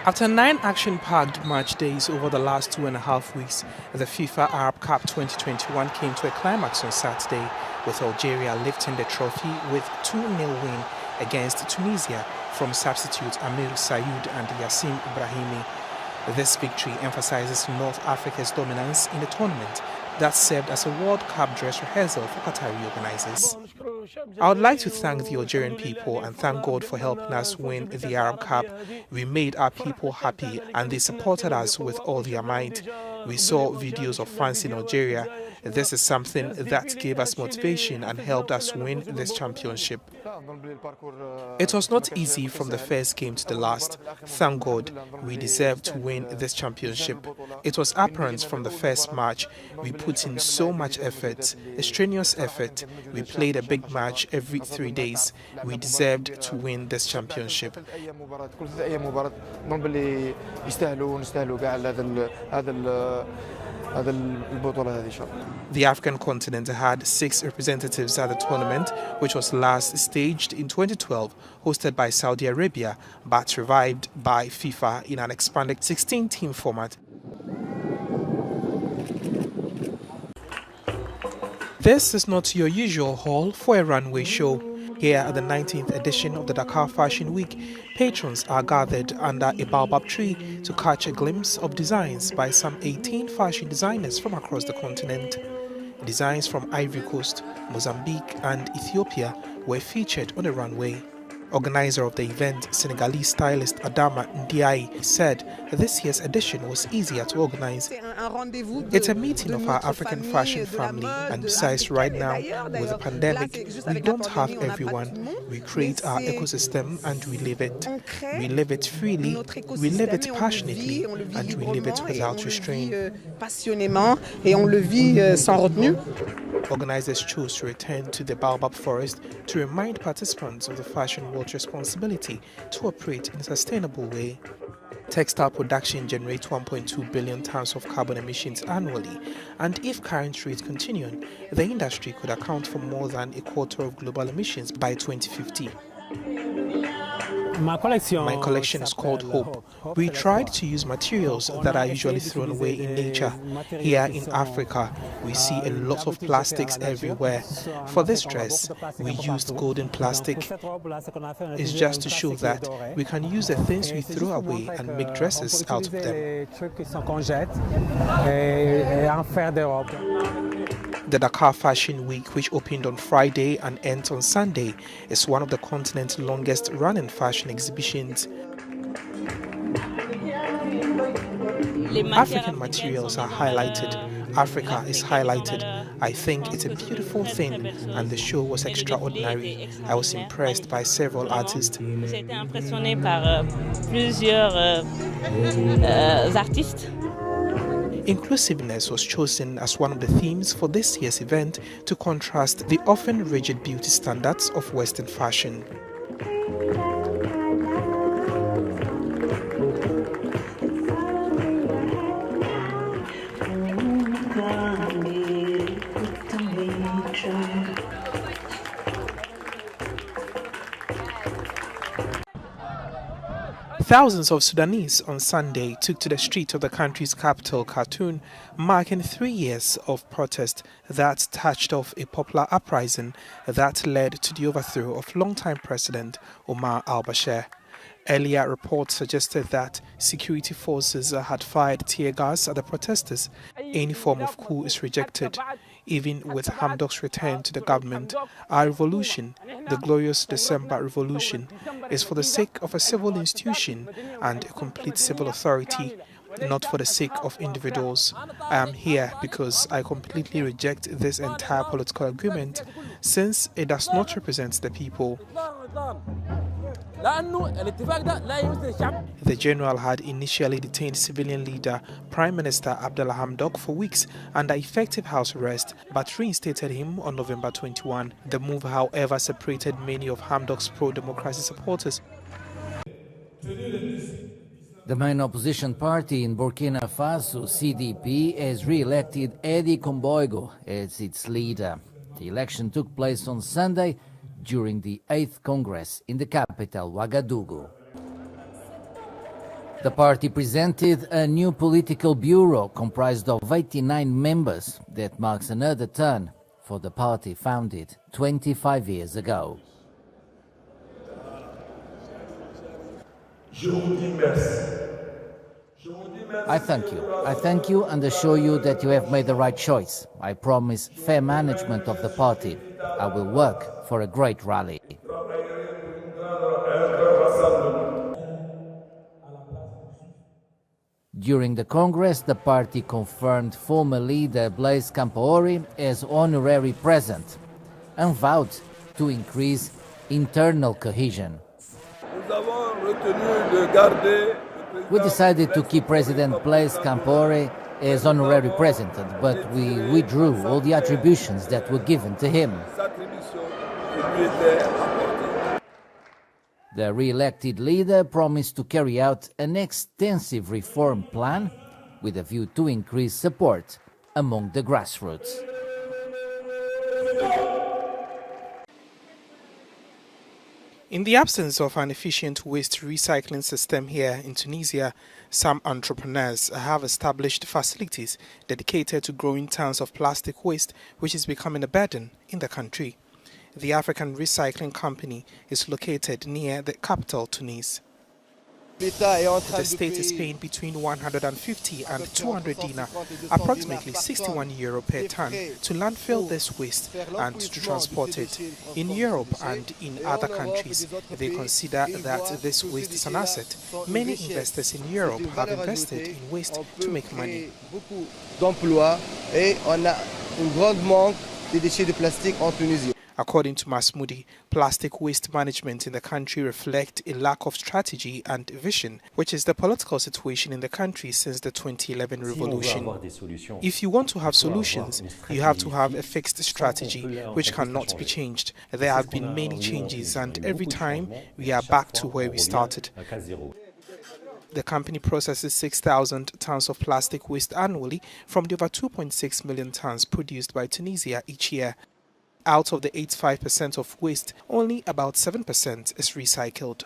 After 9 action-packed match days over the last 2.5 weeks, the FIFA Arab Cup 2021 came to a climax on Saturday, with Algeria lifting the trophy with 2-0 win against Tunisia from substitutes Amir Sayoud and Yassim Brahimi. This victory emphasizes North Africa's dominance in the tournament that served as a World Cup dress rehearsal for Qatari organizers. I would like to thank the Algerian people and thank God for helping us win the Arab Cup. We made our people happy and they supported us with all their might. We saw videos of fans in Algeria. This is something that gave us motivation and helped us win this championship. It was not easy from the first game to the last. Thank God, we deserved to win this championship. It was apparent from the first match. We put in so much effort, a strenuous effort. We played a big match every 3 days. We deserved to win this championship. The African continent had 6 representatives at the tournament, which was last staged in 2012, hosted by Saudi Arabia, but revived by FIFA in an expanded 16-team format. This is not your usual hall for a runway show. Here at the 19th edition of the Dakar Fashion Week, patrons are gathered under a baobab tree to catch a glimpse of designs by some 18 fashion designers from across the continent. Designs from Ivory Coast, Mozambique and Ethiopia were featured on the runway. Organizer of the event, Senegalese stylist Adama Ndiaye, said this year's edition was easier to organize. It's a meeting of our African fashion family, and besides right now, with the pandemic, we don't have everyone. We create our ecosystem and we live it. We live it freely, we live it passionately, and we live it without restraint. Organizers chose to return to the Baobab Forest to remind participants of the fashion world's responsibility to operate in a sustainable way. Textile production generates 1.2 billion tons of carbon emissions annually, and if current rates continue, the industry could account for more than a quarter of global emissions by 2050. My collection is called Hope. We tried to use materials that are usually thrown away in nature. Here in Africa, we see a lot of plastics everywhere. For this dress, we used golden plastic. It's just to show that we can use the things we throw away and make dresses out of them. The Dakar Fashion Week, which opened on Friday and ends on Sunday, is one of the continent's longest running fashion exhibitions. African materials are highlighted. Africa is highlighted. I think it's a beautiful thing, and the show was extraordinary. I was impressed by several artists. Inclusiveness was chosen as one of the themes for this year's event to contrast the often rigid beauty standards of Western fashion. Thousands of Sudanese on Sunday took to the streets of the country's capital, Khartoum, marking 3 years of protest that touched off a popular uprising that led to the overthrow of longtime President Omar al-Bashir. Earlier reports suggested that security forces had fired tear gas at the protesters. Any form of coup is rejected. Even with Hamdok's return to the government, our revolution, the glorious December Revolution, is for the sake of a civil institution and a complete civil authority, not for the sake of individuals. I am here because I completely reject this entire political agreement, since it does not represent the people. The general had initially detained civilian leader Prime Minister Abdallah Hamdok for weeks under effective house arrest, but reinstated him on November 21. The move, however, separated many of Hamdok's pro-democracy supporters. The main opposition party in Burkina Faso, CDP, has re-elected Edi Komboigo as its leader. The election took place on Sunday during the 8th Congress in the capital, Ouagadougou. The party presented a new political bureau comprised of 89 members that marks another turn for the party founded 25 years ago. I thank you and assure you that you have made the right choice. I promise fair management of the party. I will work for a great rally. During the Congress, the party confirmed former leader Blaise Compaoré as honorary president and vowed to increase internal cohesion. We decided to keep President Blaise Compaoré as honorary president, but we withdrew all the attributions that were given to him. The re-elected leader promised to carry out an extensive reform plan with a view to increase support among the grassroots. In the absence of an efficient waste recycling system here in Tunisia, some entrepreneurs have established facilities dedicated to growing tons of plastic waste, which is becoming a burden in the country. The African Recycling Company is located near the capital, Tunis. The state is paying between 150 and 200 dinar, approximately 61 euro per ton, to landfill this waste and to transport it. In Europe and in other countries, they consider that this waste is an asset. Many investors in Europe have invested in waste to make money. According to Masmoudi, plastic waste management in the country reflects a lack of strategy and vision, which is the political situation in the country since the 2011 revolution. If you want to have solutions, you have to have a fixed strategy, which cannot be changed. There have been many changes, and every time we are back to where we started. The company processes 6,000 tons of plastic waste annually from the over 2.6 million tons produced by Tunisia each year. Out of the 85% of waste, only about 7% is recycled.